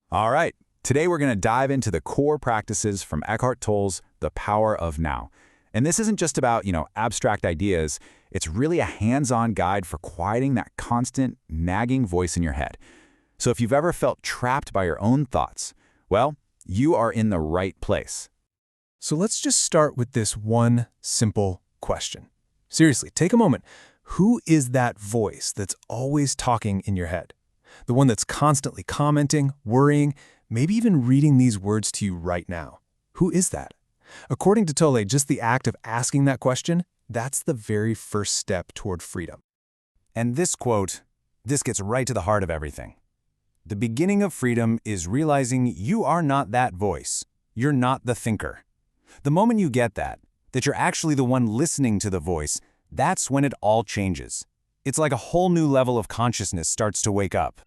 All right, today we're going to dive into the core practices from Eckhart Tolle's The Power of Now. And this isn't just about, abstract ideas. It's really a hands-on guide for quieting that constant, nagging voice in your head. So if you've ever felt trapped by your own thoughts, well, you are in the right place. So let's just start with this one simple question. Seriously, take a moment. Who is that voice that's always talking in your head? The one that's constantly commenting, worrying, maybe even reading these words to you right now. Who is that? According to Tolle, just the act of asking that question, that's the very first step toward freedom. And this quote, this gets right to the heart of everything. The beginning of freedom is realizing you are not that voice. You're not the thinker. The moment you get that you're actually the one listening to the voice, that's when it all changes. It's like a whole new level of consciousness starts to wake up.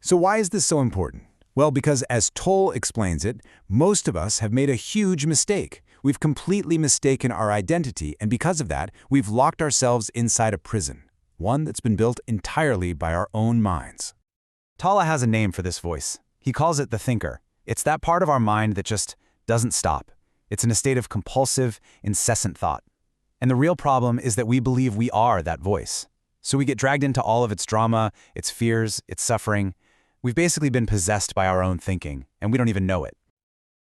So why is this so important? Well, because as Tolle explains it, most of us have made a huge mistake. We've completely mistaken our identity, and because of that, we've locked ourselves inside a prison, one that's been built entirely by our own minds. Tolle has a name for this voice. He calls it the thinker. It's that part of our mind that just doesn't stop. It's in a state of compulsive, incessant thought. And the real problem is that we believe we are that voice. So we get dragged into all of its drama, its fears, its suffering. We've basically been possessed by our own thinking, and we don't even know it.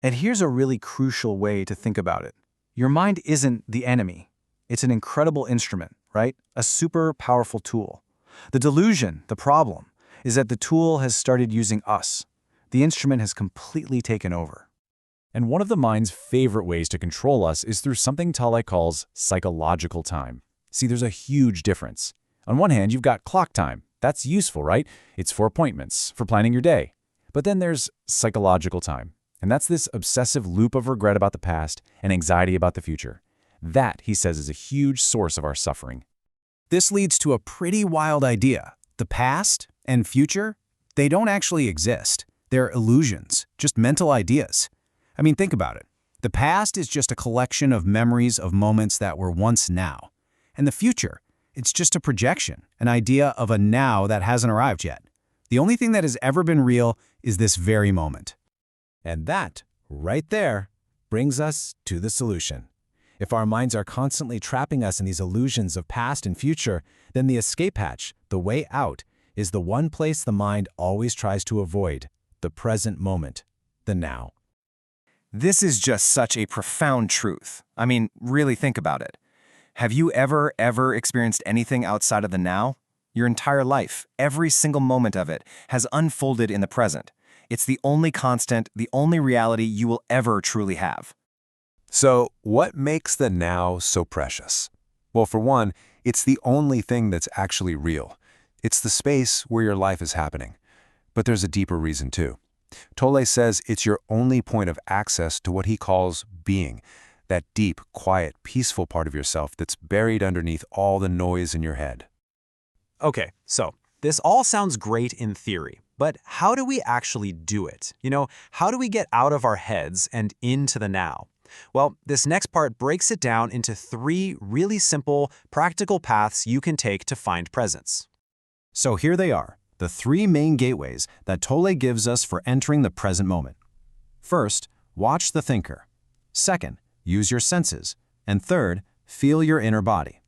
And here's a really crucial way to think about it. Your mind isn't the enemy. It's an incredible instrument, right? A super powerful tool. The delusion, the problem, is that the tool has started using us. The instrument has completely taken over. And one of the mind's favorite ways to control us is through something Tolle calls psychological time. See, there's a huge difference. On one hand, you've got clock time. That's useful, right? It's for appointments, for planning your day. But then there's psychological time. And that's this obsessive loop of regret about the past and anxiety about the future. That, he says, is a huge source of our suffering. This leads to a pretty wild idea. The past and future, they don't actually exist. They're illusions, just mental ideas. I mean, think about it. The past is just a collection of memories of moments that were once now. And the future, it's just a projection, an idea of a now that hasn't arrived yet. The only thing that has ever been real is this very moment. And that, right there, brings us to the solution. If our minds are constantly trapping us in these illusions of past and future, then the escape hatch, the way out, is the one place the mind always tries to avoid, the present moment, the now. This is just such a profound truth. I mean, really think about it. Have you ever experienced anything outside of the now? Your entire life, every single moment of it, has unfolded in the present. It's the only constant, the only reality you will ever truly have. So, what makes the now so precious? Well, for one, it's the only thing that's actually real. It's the space where your life is happening. But there's a deeper reason too. Tolle says it's your only point of access to what he calls being, that deep, quiet, peaceful part of yourself that's buried underneath all the noise in your head. Okay, so this all sounds great in theory, but how do we actually do it? How do we get out of our heads and into the now? Well, this next part breaks it down into 3 really simple, practical paths you can take to find presence. So here they are, the 3 main gateways that Tolle gives us for entering the present moment. First, watch the thinker. Second, use your senses. And third, feel your inner body.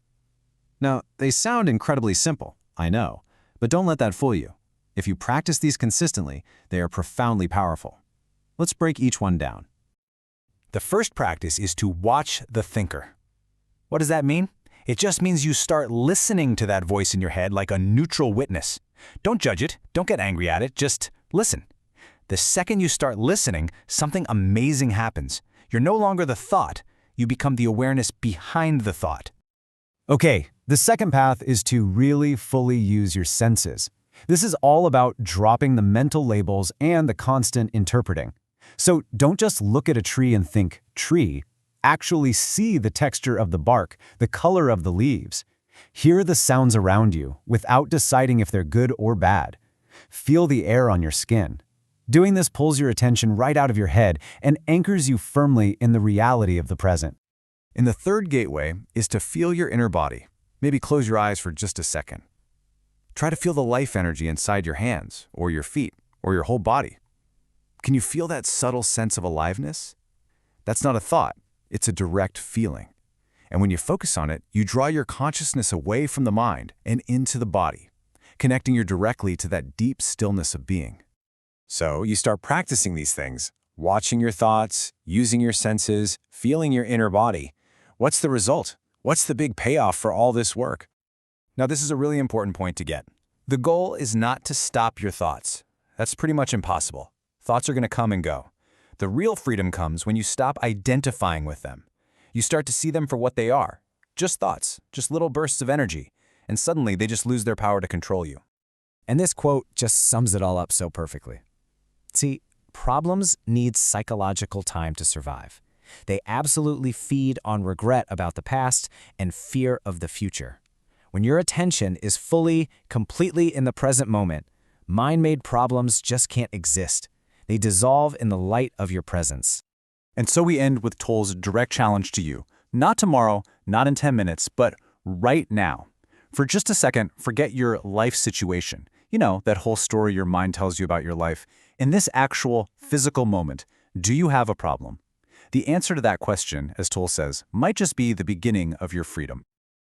Now, they sound incredibly simple, I know, but don't let that fool you. If you practice these consistently, they are profoundly powerful. Let's break each one down. The first practice is to watch the thinker. What does that mean? It just means you start listening to that voice in your head like a neutral witness. Don't judge it, don't get angry at it, just listen. The second you start listening, something amazing happens. You're no longer the thought, you become the awareness behind the thought. Okay, the second path is to really fully use your senses. This is all about dropping the mental labels and the constant interpreting. So don't just look at a tree and think, tree. Actually see the texture of the bark, the color of the leaves. Hear the sounds around you without deciding if they're good or bad. Feel the air on your skin. Doing this pulls your attention right out of your head and anchors you firmly in the reality of the present. And the third gateway is to feel your inner body. Maybe close your eyes for just a second. Try to feel the life energy inside your hands, or your feet, or your whole body. Can you feel that subtle sense of aliveness? That's not a thought, it's a direct feeling. And when you focus on it, you draw your consciousness away from the mind and into the body, connecting you directly to that deep stillness of being. So you start practicing these things, watching your thoughts, using your senses, feeling your inner body. What's the result? What's the big payoff for all this work? Now, this is a really important point to get. The goal is not to stop your thoughts. That's pretty much impossible. Thoughts are going to come and go. The real freedom comes when you stop identifying with them. You start to see them for what they are. Just thoughts, just little bursts of energy, and suddenly they just lose their power to control you. And this quote just sums it all up so perfectly. See, problems need psychological time to survive. They absolutely feed on regret about the past and fear of the future. When your attention is fully, completely in the present moment, mind-made problems just can't exist. They dissolve in the light of your presence. And so we end with Tolle's direct challenge to you. Not tomorrow, not in 10 minutes, but right now. For just a second, forget your life situation. You know, that whole story your mind tells you about your life. In this actual, physical moment, do you have a problem? The answer to that question, as Tolle says, might just be the beginning of your freedom.